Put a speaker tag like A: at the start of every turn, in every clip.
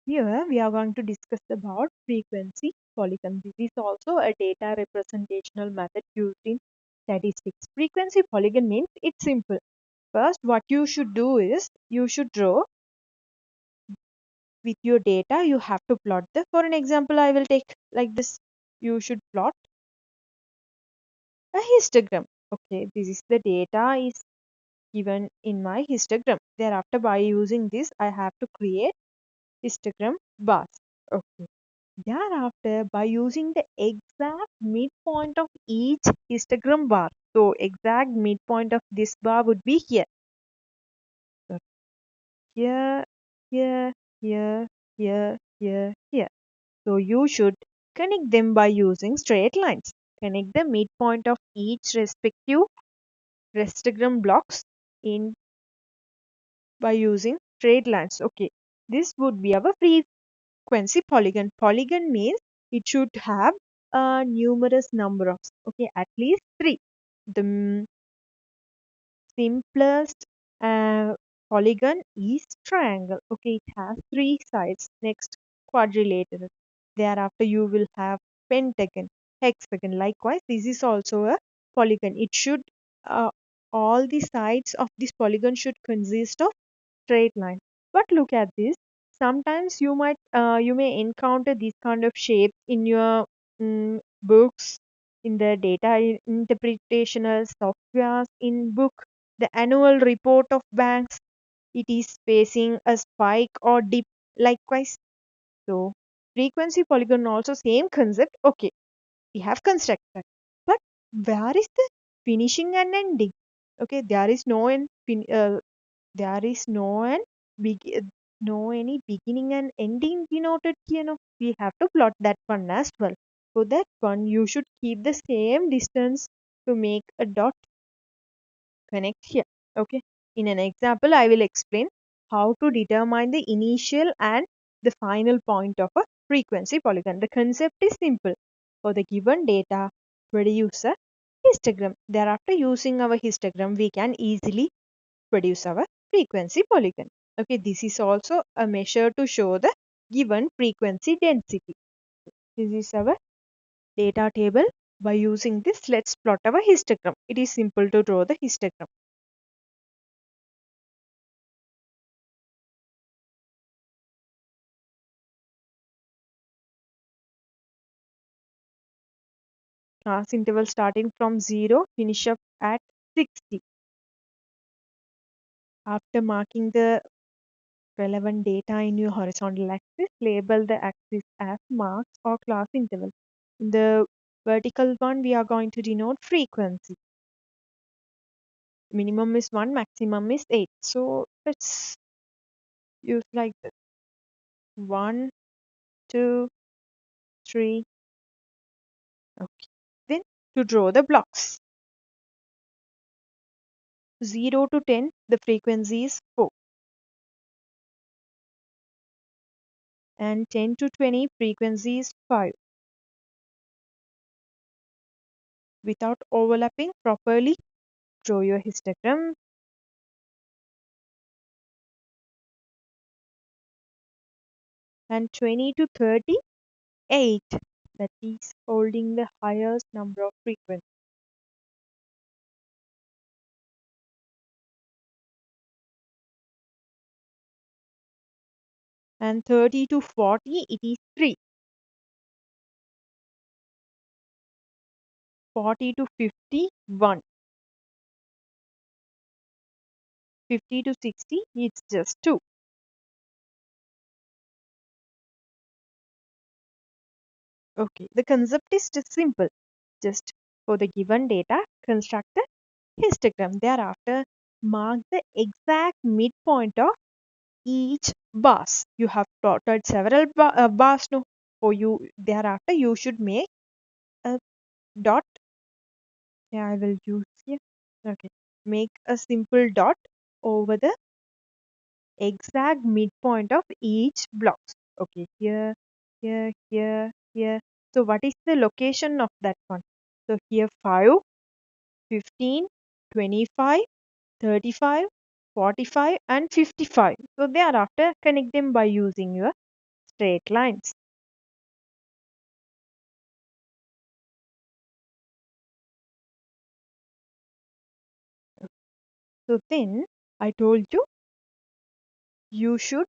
A: Here we are going to discuss about frequency polygon. This is also a data representational method used in statistics. Frequency polygon means it's simple. First, what you should do is you should draw with your data. You have to plot the. For an example, I will take like this. You should plot a histogram. Okay, this is the data is given in my histogram. Thereafter, by using this, I have to create histogram bars. Okay. Thereafter, by using the exact midpoint of each histogram bar, so exact midpoint of this bar would be here. So here, here, here, here, here, here. So you should connect them by using straight lines. Connect the midpoint of each respective histogram blocks in by using straight lines. Okay, this would be our frequency polygon. Polygon means it should have a numerous number of, okay, at least three. The simplest polygon is triangle. Okay, it has three sides. Next, quadrilateral. Thereafter, you will have pentagon, hexagon. Likewise, this is also a polygon. It should all the sides of this polygon should consist of straight line. But look at this. Sometimes you may encounter these kind of shapes in your books, in the data interpretational softwares, in book, the annual report of banks. It is facing a spike or dip. Likewise, so frequency polygon also same concept. Okay, we have constructed, but where is the finishing and ending? Okay, there is no end. There is no an beg- no any beginning and ending denoted here. No, we have to plot that one as well. For that one, you should keep the same distance to make a dot connect here. Okay. In an example, I will explain how to determine the initial and the final point of a frequency polygon. The concept is simple. For the given data, produce a histogram. Thereafter, using our histogram, we can easily produce our frequency polygon. Okay, this is also a measure to show the given frequency density. This is our data table. By using this, let's plot our histogram. It is simple to draw the histogram. Class interval starting from 0, finish up at 60. After marking the relevant data in your horizontal axis, label the axis as marks or class interval. In the vertical one, we are going to denote frequency. Minimum is 1, maximum is 8. So let's use like this. 1, 2, 3. Okay. Then to draw the blocks. 0 to 10, the frequency is 4. And 10 to 20, frequency is 5. Without overlapping, properly draw your histogram. And 20 to 30, 8. That is holding the highest number of frequencies. And 30 to 40, it is 3. 40 to 50, 1. 50 to 60, it's just 2. Okay, the concept is just simple. Just for the given data, construct a histogram. Thereafter, mark the exact midpoint of each bars. You have plotted several bars now. For you, thereafter, you should make a dot. Yeah, I will use here. Okay, make a simple dot over the exact midpoint of each blocks. Okay, here, here, here, here. So what is the location of that one? So here 5, 15, 25, 35, 45 and 55. So thereafter connect them by using your straight lines. So then I told you should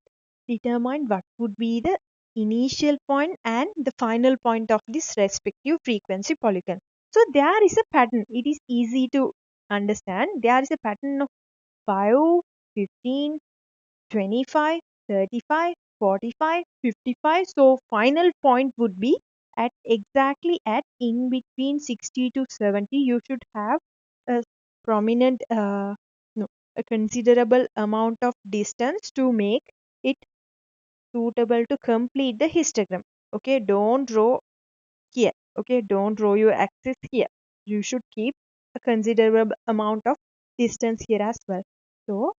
A: determine what would be the initial point and the final point of this respective frequency polygon. So there is a pattern. It is easy to understand. There is a pattern of 5, 15, 25, 35, 45, 55. So final point would be at exactly at in between 60 to 70. You should have a prominent no, a considerable amount of distance to make it suitable to complete the histogram. Okay, don't draw here. Okay, don't draw your axis here. You should keep a considerable amount of distance here as well. So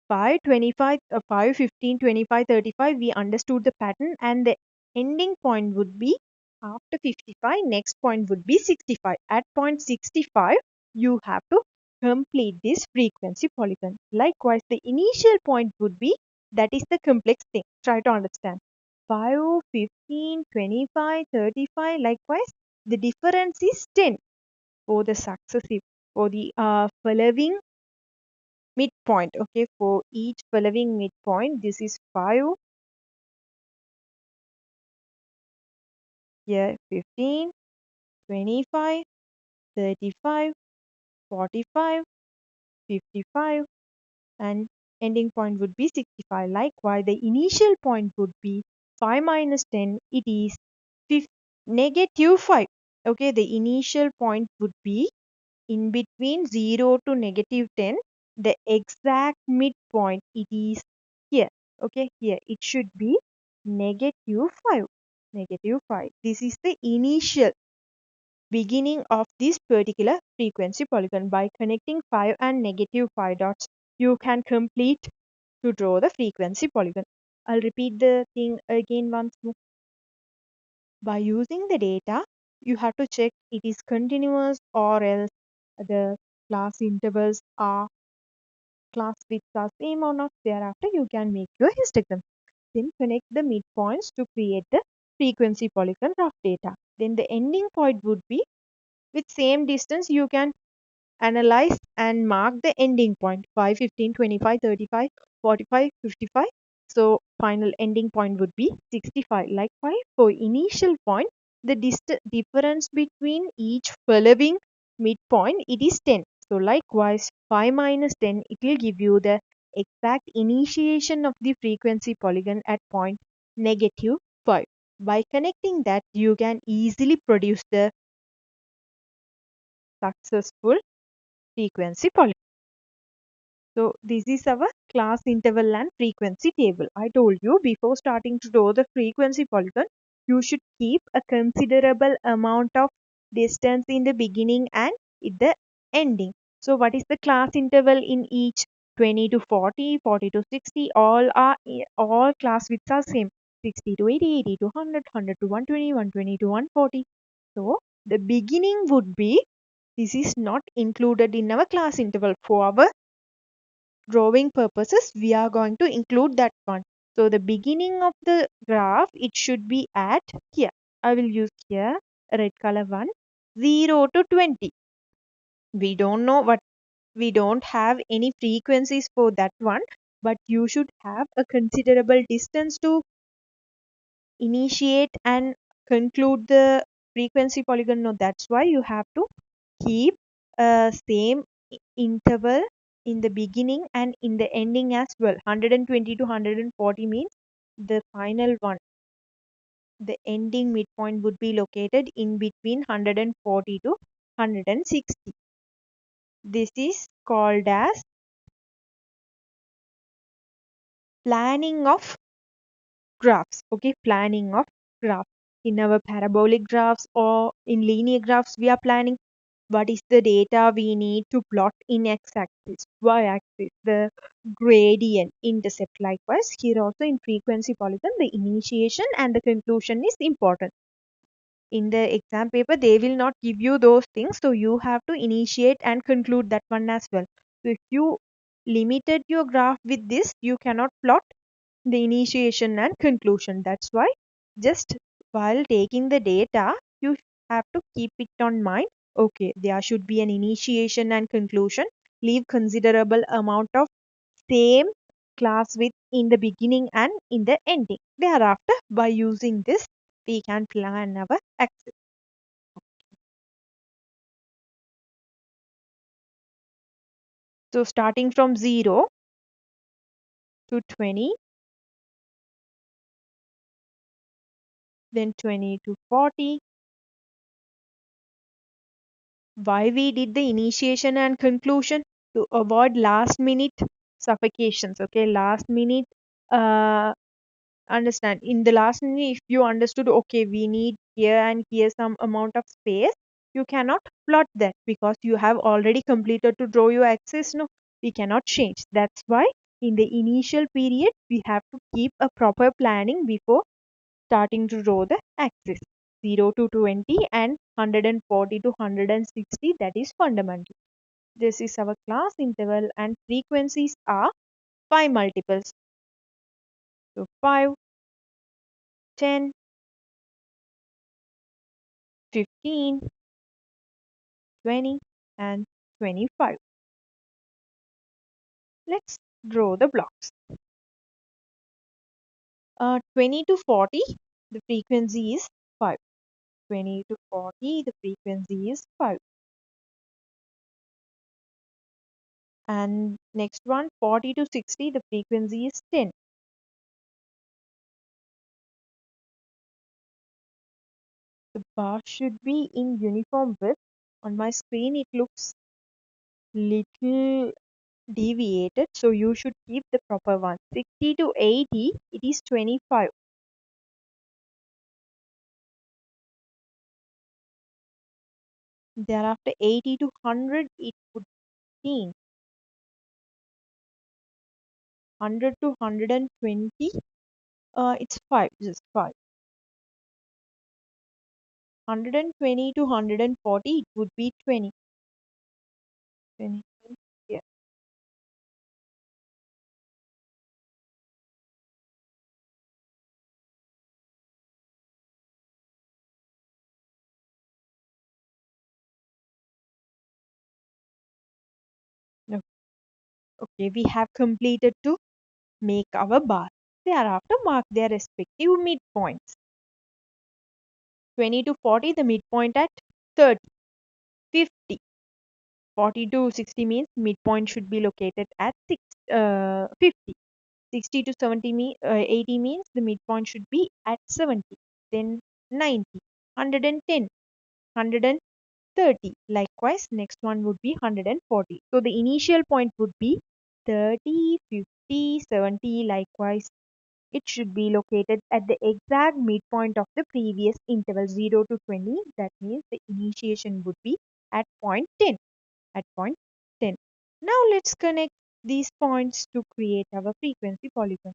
A: 5, 25, 5, 15, 25, 35, we understood the pattern, and the ending point would be after 55, next point would be 65. At point 65, you have to complete this frequency polygon. Likewise, the initial point would be, that is the complex thing. Try to understand. 5, 15, 25, 35, likewise, the difference is 10 for the successive, for the following midpoint. Okay, for each following midpoint, this is 5, here 15, 25, 35, 45, 55, and ending point would be 65. Likewise, the initial point would be 5 minus 10, it is negative 5. Okay, the initial point would be in between 0 to negative 10. The exact midpoint, it is here. Okay, here it should be negative 5. Negative 5. This is the initial beginning of this particular frequency polygon. By connecting 5 and negative 5 dots, you can complete to draw the frequency polygon. I'll repeat the thing again once more. By using the data, you have to check it is continuous, or else the class intervals are class widths are same or not. Thereafter, you can make your histogram. Then connect the midpoints to create the frequency polygon rough data. Then the ending point would be, with same distance, you can analyze and mark the ending point: 5, 15, 25, 35, 45, 55. So final ending point would be 65. Likewise, for initial point, the difference between each following midpoint, it is 10. So likewise, 5 minus 10, it will give you the exact initiation of the frequency polygon at point negative 5. By connecting that, you can easily produce the successful frequency polygon. So this is our class interval and frequency table. I told you before starting to draw the frequency polygon, you should keep a considerable amount of distance in the beginning and in the ending. So what is the class interval in each? 20 to 40, 40 to 60, all class widths are same. 60 to 80, 80 to 100, 100 to 120, 120 to 140. So the beginning would be, this is not included in our class interval. For our drawing purposes, we are going to include that one. So the beginning of the graph, it should be at here. I will use here a red color one, 0 to 20. We don't know what, we don't have any frequencies for that one, but you should have a considerable distance to initiate and conclude the frequency polygon. No, that's why you have to keep a same interval in the beginning and in the ending as well. 120 to 140 means the final one, the ending midpoint would be located in between 140 to 160. This is called as planning of graphs. Okay, planning of graphs. In our parabolic graphs or in linear graphs, we are planning what is the data we need to plot in x-axis, y-axis, the gradient, intercept. Likewise, here also in frequency polygon, the initiation and the conclusion is important. In the exam paper, they will not give you those things, so you have to initiate and conclude that one as well. So if you limited your graph with this, you cannot plot the initiation and conclusion. That's why just while taking the data, you have to keep it on mind. Okay, there should be an initiation and conclusion. Leave considerable amount of same class width in the beginning and in the ending. Thereafter, by using this, we can plan our axis. So starting from 0 to 20, then 20 to 40. Why we did the initiation and conclusion? To avoid last minute suffocations. Okay, last minute, uh, understand, in the last minute, if you understood, okay, we need here and here some amount of space, you cannot plot that because you have already completed to draw your axis. No, we cannot change. That's why in the initial period we have to keep a proper planning before starting to draw the axis. 0 to 20 and 140 to 160, that is fundamental. This is our class interval and frequencies are 5 multiples. So 5, 10, 15, 20 and 25. Let's draw the blocks. 20 to 40, the frequency is 5. 20 to 40, the frequency is 5. And next one, 40 to 60, the frequency is 10. The bar should be in uniform width. On my screen, it looks little deviated, so you should keep the proper one. 60 to 80, it is 25. Thereafter 80 to 100, it would be 100 to 120, it's 5, just 5. 120 to 140, it would be 20. 20, yeah. No. Okay, we have completed to make our bar. Thereafter, mark their respective midpoints. 20 to 40, the midpoint at 30. 50. 40 to 60 means midpoint should be located at 50. 60 to 80 means the midpoint should be at 70. Then 90, 110, 130. Likewise, next one would be 140. So the initial point would be 30, 50, 70. Likewise, it should be located at the exact midpoint of the previous interval 0 to 20. That means the initiation would be at point 10. At point 10. Now let's connect these points to create our frequency polygon.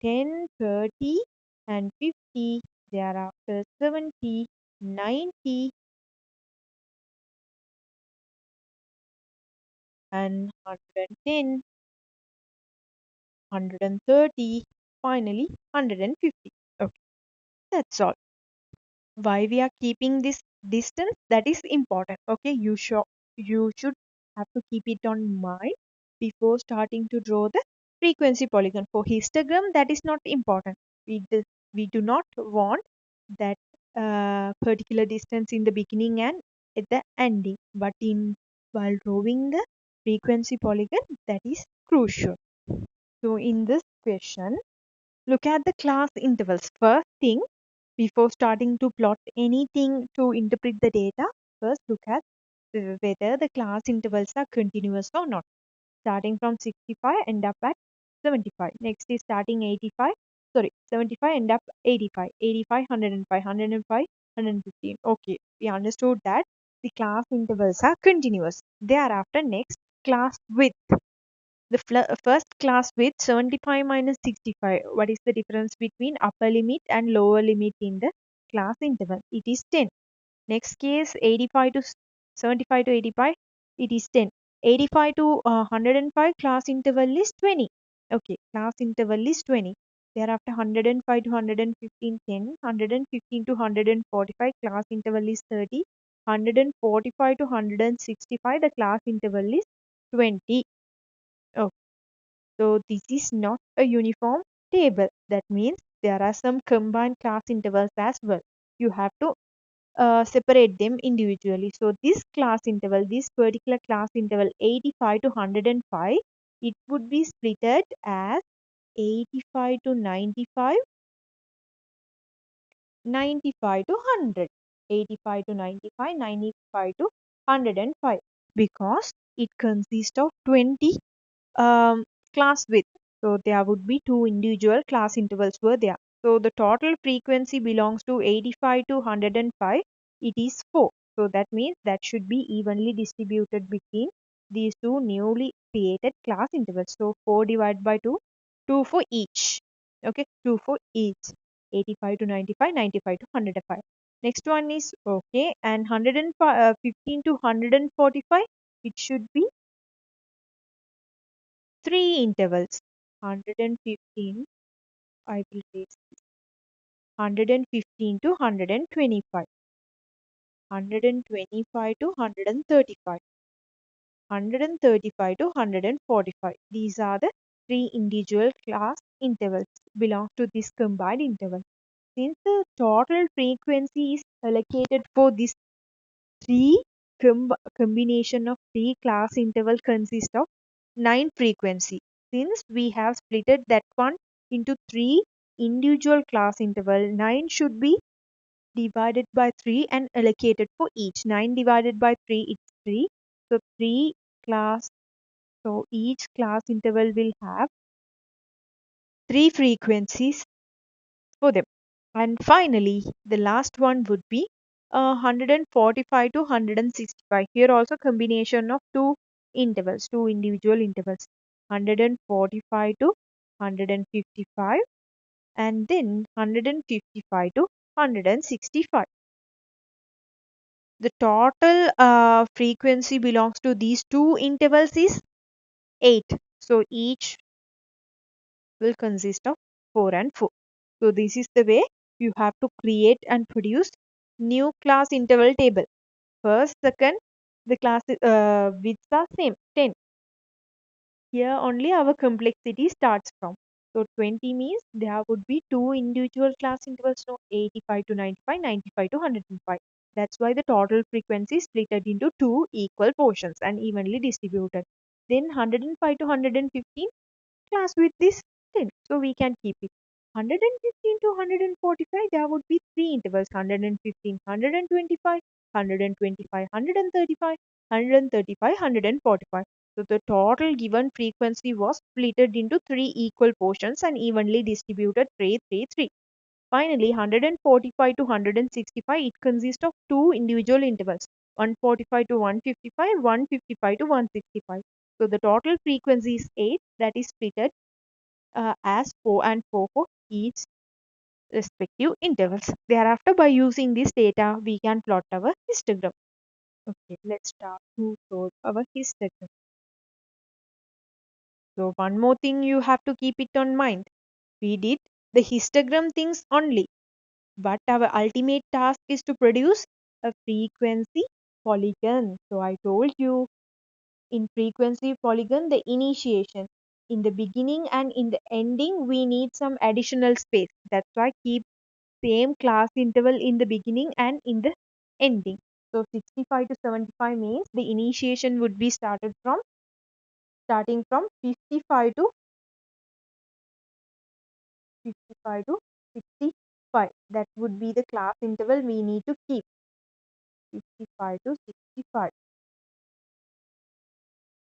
A: 10, 30 and 50, thereafter 70, 90 and 110, 130, finally 150. Okay, that's all. Why we are keeping this distance, that is important. Okay, you should have to keep it on mind before starting to draw the frequency polygon. For histogram, that is not important. We do not want that particular distance in the beginning and at the ending, but in while drawing the frequency polygon, that is crucial. So in this question, look at the class intervals. First thing, before starting to plot anything to interpret the data, first look at whether the class intervals are continuous or not. Starting from 65, end up at 75. Next is starting 85, sorry, 75, end up 85. 85, 105, 105, 115. Okay, we understood that the class intervals are continuous. Thereafter, next, class width. The first class width 75 minus 65. What is the difference between upper limit and lower limit in the class interval? It is 10. Next case 85 to 75 to 85. It is 10. 85 to 105 class interval is 20. Okay, class interval is 20. Thereafter 105 to 115, 10. 115 to 145, class interval is 30. 145 to 165, the class interval is 20. Oh, so this is not a uniform table. That means there are some combined class intervals as well. You have to separate them individually. So this class interval, this particular class interval 85 to 105, it would be splitted as 85 to 95, 95 to 100, 85 to 95, 95 to 105, because it consists of 20 class width. So there would be two individual class intervals were there. So the total frequency belongs to 85 to 105. It is 4. So that means that should be evenly distributed between these two newly created class intervals. So 4 divided by 2, 2 for each. Okay, 2 for each. 85 to 95, 95 to 105. Next one is okay, and 115 to 145, it should be three intervals. 115, I will take 115 to 125, 125 to 135, 135 to 145. These are the three individual class intervals belong to this combined interval. Since the total frequency is allocated for this three combination of three class interval consist of 9 frequency. Since we have splitted that one into three individual class interval, 9 should be divided by 3 and allocated for each. 9 divided by 3 is 3. So 3 class, so each class interval will have 3 frequencies for them. And finally, the last one would be 145 to 165. Here also combination of two intervals, two individual intervals. 145 to 155, and then 155 to 165. The total frequency belongs to these two intervals is 8. So each will consist of 4 and 4. So this is the way you have to create and produce new class interval table. First, second, the class widths are same, 10. Here only our complexity starts from. So 20 means there would be two individual class intervals, no, 85 to 95, 95 to 105. That's why the total frequency is split into two equal portions and evenly distributed. Then 105 to 115, class width is 10. So we can keep it. 115 to 145, there would be three intervals: 115, 125, 125, 135, 135, 145. So the total given frequency was split into three equal portions and evenly distributed 3, 3, 3. Finally, 145 to 165, it consists of two individual intervals: 145 to 155, 155 to 165. So the total frequency is 8, that is split as 4 and 4 for each respective intervals. Thereafter, by using this data, we can plot our histogram. Okay, let's start to solve our histogram. So one more thing you have to keep it on mind. We did the histogram things only, but our ultimate task is to produce a frequency polygon. So I told you, in frequency polygon, the initiation, in the beginning and in the ending, we need some additional space. That's why keep same class interval in the beginning and in the ending. So 65 to 75 means the initiation would be starting from 55 to 55 to 65. That would be the class interval we need to keep. 55 to 65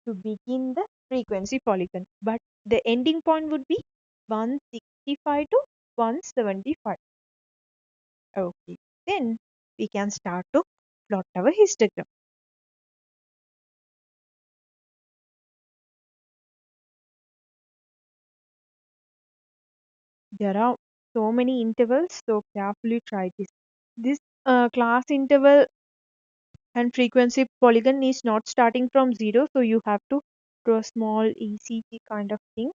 A: to begin the frequency polygon. But the ending point would be 165 to 175. Okay. Then we can start to plot our histogram. There are so many intervals, so carefully try this. This class interval and frequency polygon is not starting from 0, so you have to draw a small ECG kind of thing.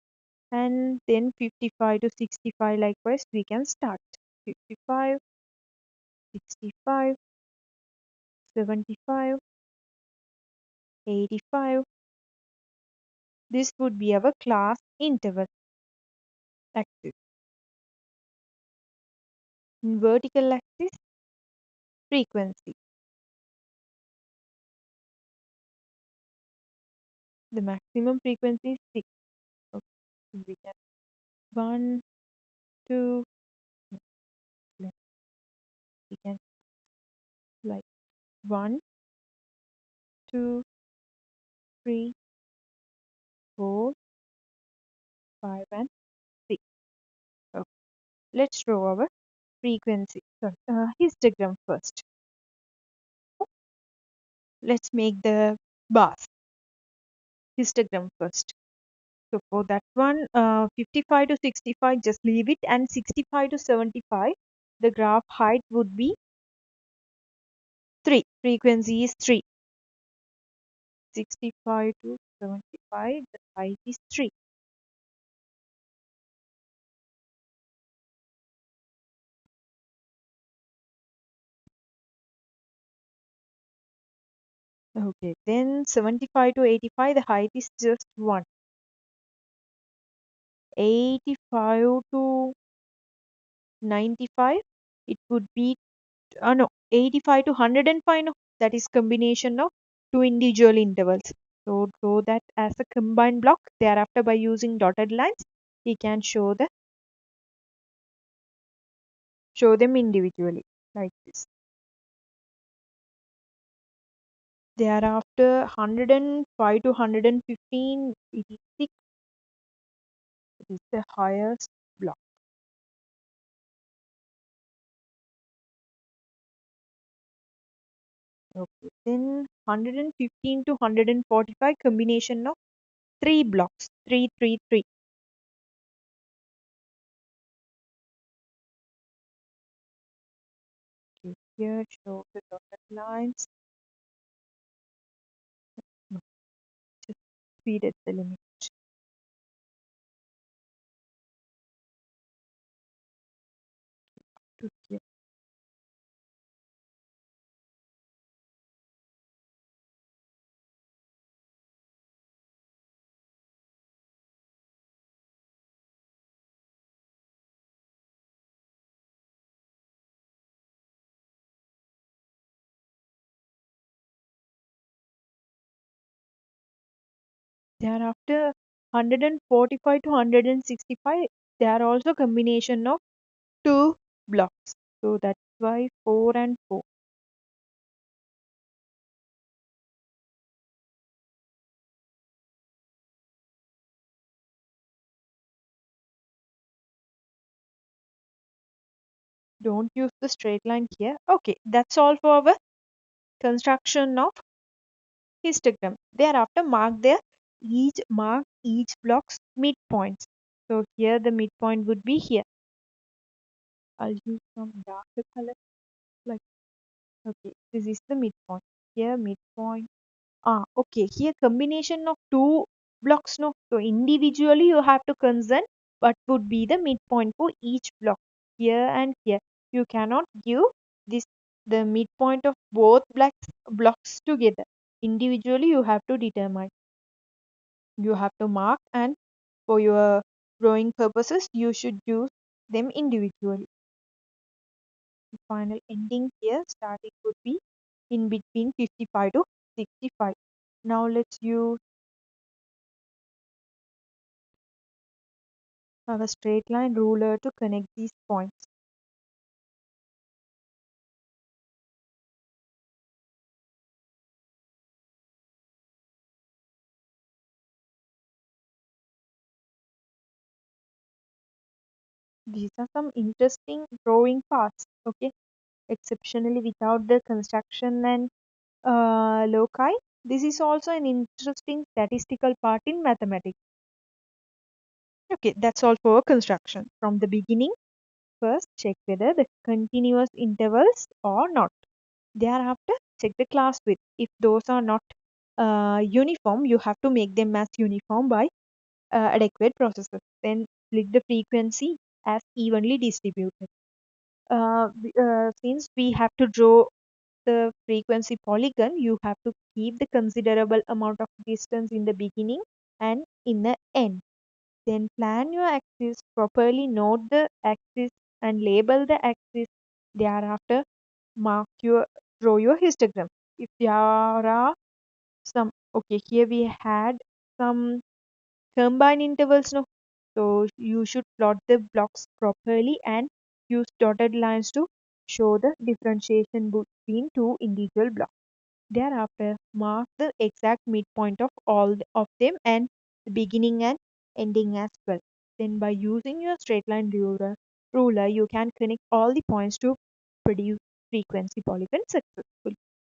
A: And then 55 to 65 likewise we can start. 55, 65, 75, 85. This would be our class interval axis. In vertical axis, frequency. The maximum frequency is 6. Okay, so we can 1, 2, we can like 1, 2, 3, 4, 5, and 6. Okay. Let's draw our frequency. Sorry, histogram first. Let's make the bars. Histogram first. So for that one, 55 to 65, just leave it, and 65 to 75, the graph height would be 3. Frequency is 3. 65 to 75, the height is 3. Okay, then 75 to 85, the height is just 1. 85 to 95, it would be, no, 85 to 105, no, that is combination of two individual intervals. So draw that as a combined block. Thereafter, by using dotted lines, we can show them individually like this. Thereafter, 105 to 115, it is 6. It is the highest block. Okay, then 115 to 145, combination of 3 blocks. 3, 3, 3. Okay, here show the dotted lines. No, just feed at the limit. To here. Thereafter, 145 to 165, they are also combination of 2 blocks. So that's why 4 and 4. Don't use the straight line here. Okay, that's all for our construction of histogram. Thereafter, mark each block's midpoints. So here the midpoint would be here. I'll use some darker color. Like, okay, this is the midpoint. Here midpoint. Okay. Here combination of two blocks. No, so individually you have to concern what would be the midpoint for each block. Here and here. You cannot give this the midpoint of both blocks together. Individually you have to determine. You have to mark, and for your drawing purposes you should use them individually. The final ending here starting would be in between 55 to 65. Now let's use our straight line ruler to connect these points. These are some interesting drawing parts, okay? Exceptionally without the construction and loci. This is also an interesting statistical part in mathematics. Okay, that's all for construction. From the beginning, first check whether the continuous intervals or not. Thereafter, check the class width. If those are not uniform, you have to make them as uniform by adequate processes. Then split the frequency as evenly distributed. Since we have to draw the frequency polygon, you have to keep the considerable amount of distance in the beginning and in the end. Then plan your axis properly, note the axis and label the axis. Thereafter, draw your histogram. If there are some, okay, here we had some combine intervals now. So you should plot the blocks properly and use dotted lines to show the differentiation between two individual blocks. Thereafter, mark the exact midpoint of of them and the beginning and ending as well. Then by using your straight line ruler, you can connect all the points to produce frequency polygon successfully.